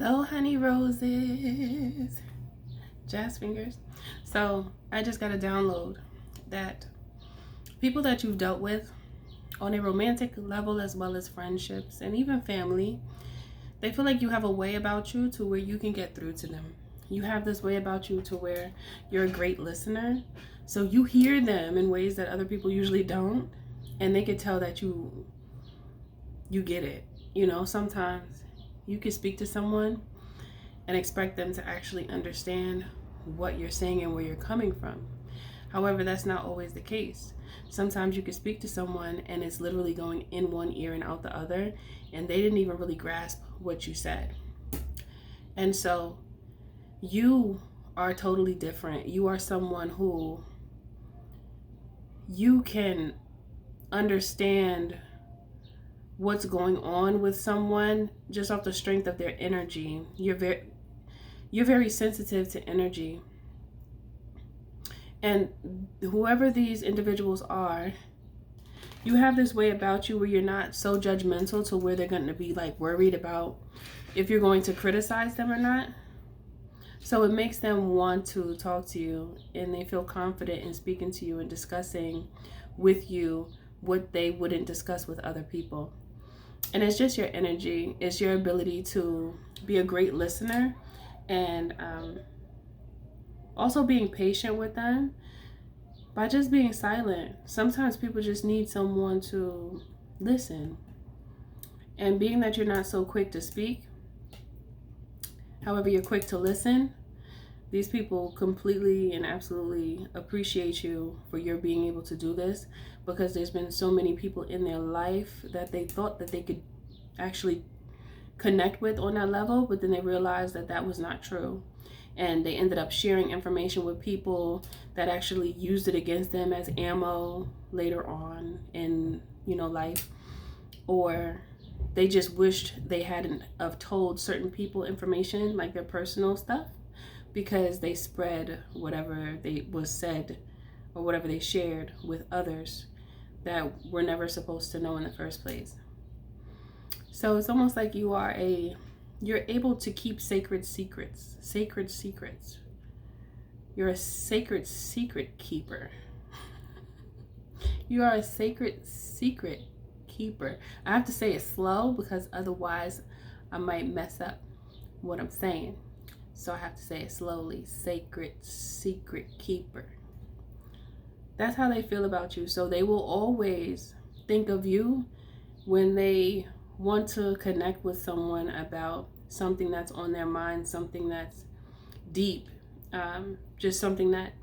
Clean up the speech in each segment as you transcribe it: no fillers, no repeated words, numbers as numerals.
Hello, honey roses, jazz fingers. So I just got a download that people that you've dealt with on a romantic level, as well as friendships and even family, they feel like you have a way about you to where you can get through to them. You have this way about you to where you're a great listener. So you hear them in ways that other people usually don't, and they can tell that you get it. You know, sometimes you can speak to someone and expect them to actually understand what you're saying and where you're coming from. However, that's not always the case. Sometimes you can speak to someone and it's literally going in one ear and out the other, and they didn't even really grasp what you said. And so you are totally different. You are someone who you can understand what's going on with someone just off the strength of their energy. You're very sensitive to energy. And whoever these individuals are, you have this way about you where you're not so judgmental to where they're going to be like worried about if you're going to criticize them or not. So it makes them want to talk to you, and they feel confident in speaking to you and discussing with you what they wouldn't discuss with other people. And it's just your energy. It's your ability to be a great listener, and also being patient with them by just being silent. Sometimes people just need someone to listen. And being that you're not so quick to speak, however, you're quick to listen, these people completely and absolutely appreciate you for your being able to do this, because there's been so many people in their life that they thought that they could actually connect with on that level, but then they realized that that was not true. And they ended up sharing information with people that actually used it against them as ammo later on in, life. Or they just wished they hadn't have told certain people information, like their personal stuff, because they spread whatever they was said or whatever they shared with others that were never supposed to know in the first place. So it's almost like you're able to keep sacred secrets. You're a sacred secret keeper. You are a sacred secret keeper. I have to say it slow because otherwise I might mess up what I'm saying. So I have to say it slowly. Sacred secret keeper. That's how they feel about you. So they will always think of you when they want to connect with someone about something that's on their mind, something that's deep, just something that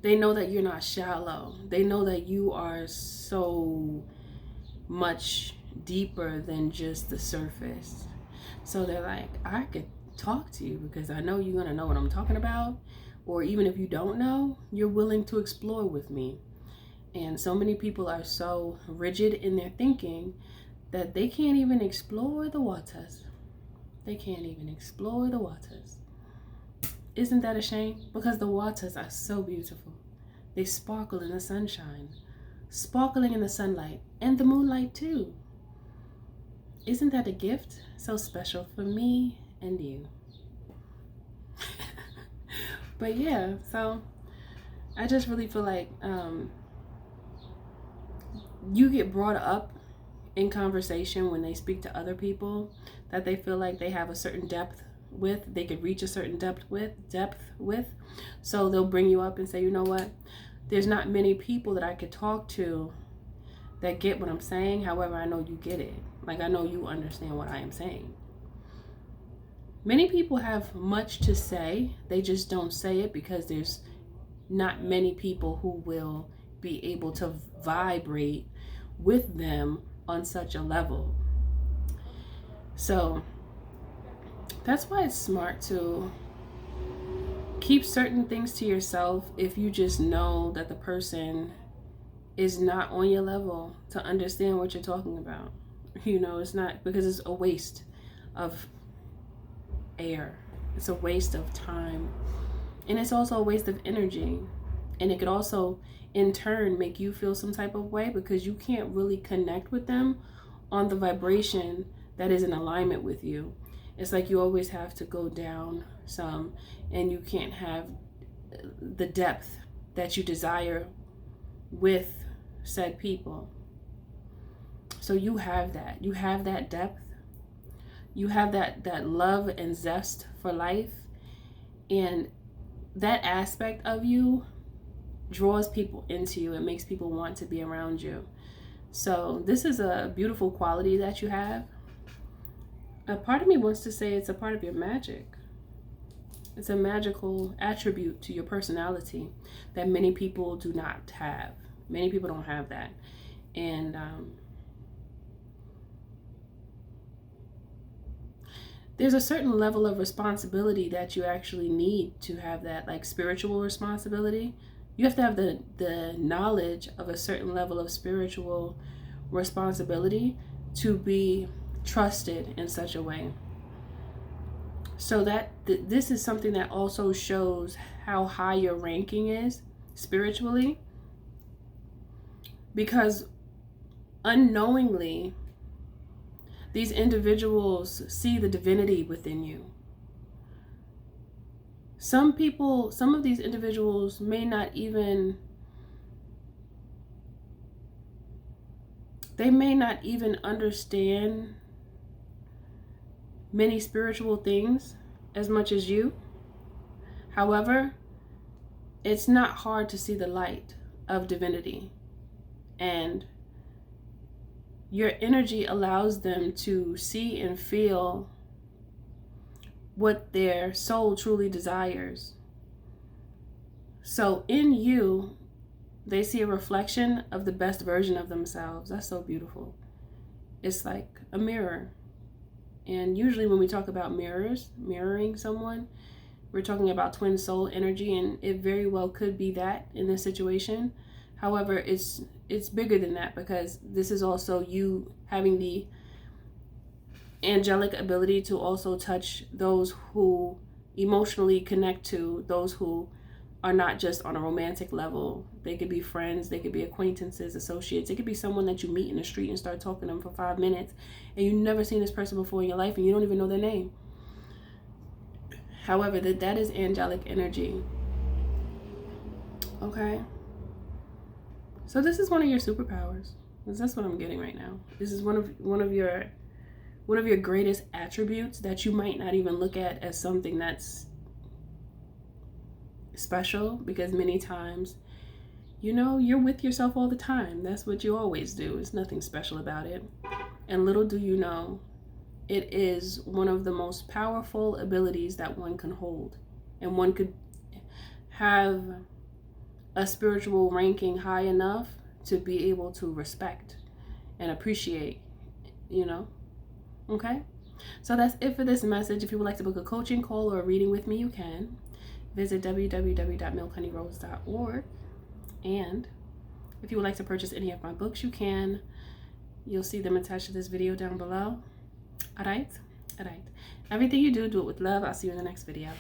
they know that you're not shallow. They know that you are so much deeper than just the surface. So they're like, I could talk to you because I know you're gonna know what I'm talking about, or even if you don't know, you're willing to explore with me. And so many people are so rigid in their thinking that they can't even explore the waters. They can't even explore the waters. Isn't that a shame? Because the waters are so beautiful. They sparkle in the sunshine, sparkling in the sunlight, and the moonlight too. Isn't that a gift so special for me and you? But yeah, so I just really feel like you get brought up in conversation when they speak to other people that they feel like they have a certain depth with, they could reach a certain depth with. So they'll bring you up and say, you know what, there's not many people that I could talk to that get what I'm saying. However, I know you get it. Like, I know you understand what I am saying. Many people have much to say. They just don't say it because there's not many people who will be able to vibrate with them on such a level. So that's why it's smart to keep certain things to yourself if you just know that the person is not on your level to understand what you're talking about. It's not, because it's a waste of air. It's a waste of time. And it's also a waste of energy. And it could also in turn make you feel some type of way because you can't really connect with them on the vibration that is in alignment with you. It's like you always have to go down some, and you can't have the depth that you desire with said people. So you have that. You have that depth. You have that love and zest for life. And that aspect of you draws people into you. It makes people want to be around you. So this is a beautiful quality that you have. A part of me wants to say it's a part of your magic. It's a magical attribute to your personality that many people do not have. Many people don't have that. And there's a certain level of responsibility that you actually need to have that, like spiritual responsibility. You have to have the knowledge of a certain level of spiritual responsibility to be trusted in such a way. So that this is something that also shows how high your ranking is spiritually, because unknowingly these individuals see the divinity within you. Some of these individuals may not even understand many spiritual things as much as you. However, it's not hard to see the light of divinity, and your energy allows them to see and feel what their soul truly desires. So in you, they see a reflection of the best version of themselves. That's so beautiful. It's like a mirror. And usually when we talk about mirroring someone, we're talking about twin soul energy, and it very well could be that in this situation. However, it's bigger than that, because this is also you having the angelic ability to also touch those who emotionally connect to those who are not just on a romantic level. They could be friends, they could be acquaintances, associates. It could be someone that you meet in the street and start talking to them for 5 minutes, and you've never seen this person before in your life, and you don't even know their name. However, that is angelic energy. Okay? So this is one of your superpowers. That's what I'm getting right now. This is one of your greatest attributes that you might not even look at as something that's special, because many times, you're with yourself all the time. That's what you always do. There's nothing special about it. And little do you know, it is one of the most powerful abilities that one can hold. And one could have a spiritual ranking high enough to be able to respect and appreciate, Okay? So that's it for this message. If you would like to book a coaching call or a reading with me, you can. Visit www.MNHONEYROSE.org. And if you would like to purchase any of my books, you can. You'll see them attached to this video down below. Alright? Everything you do, do it with love. I'll see you in the next video.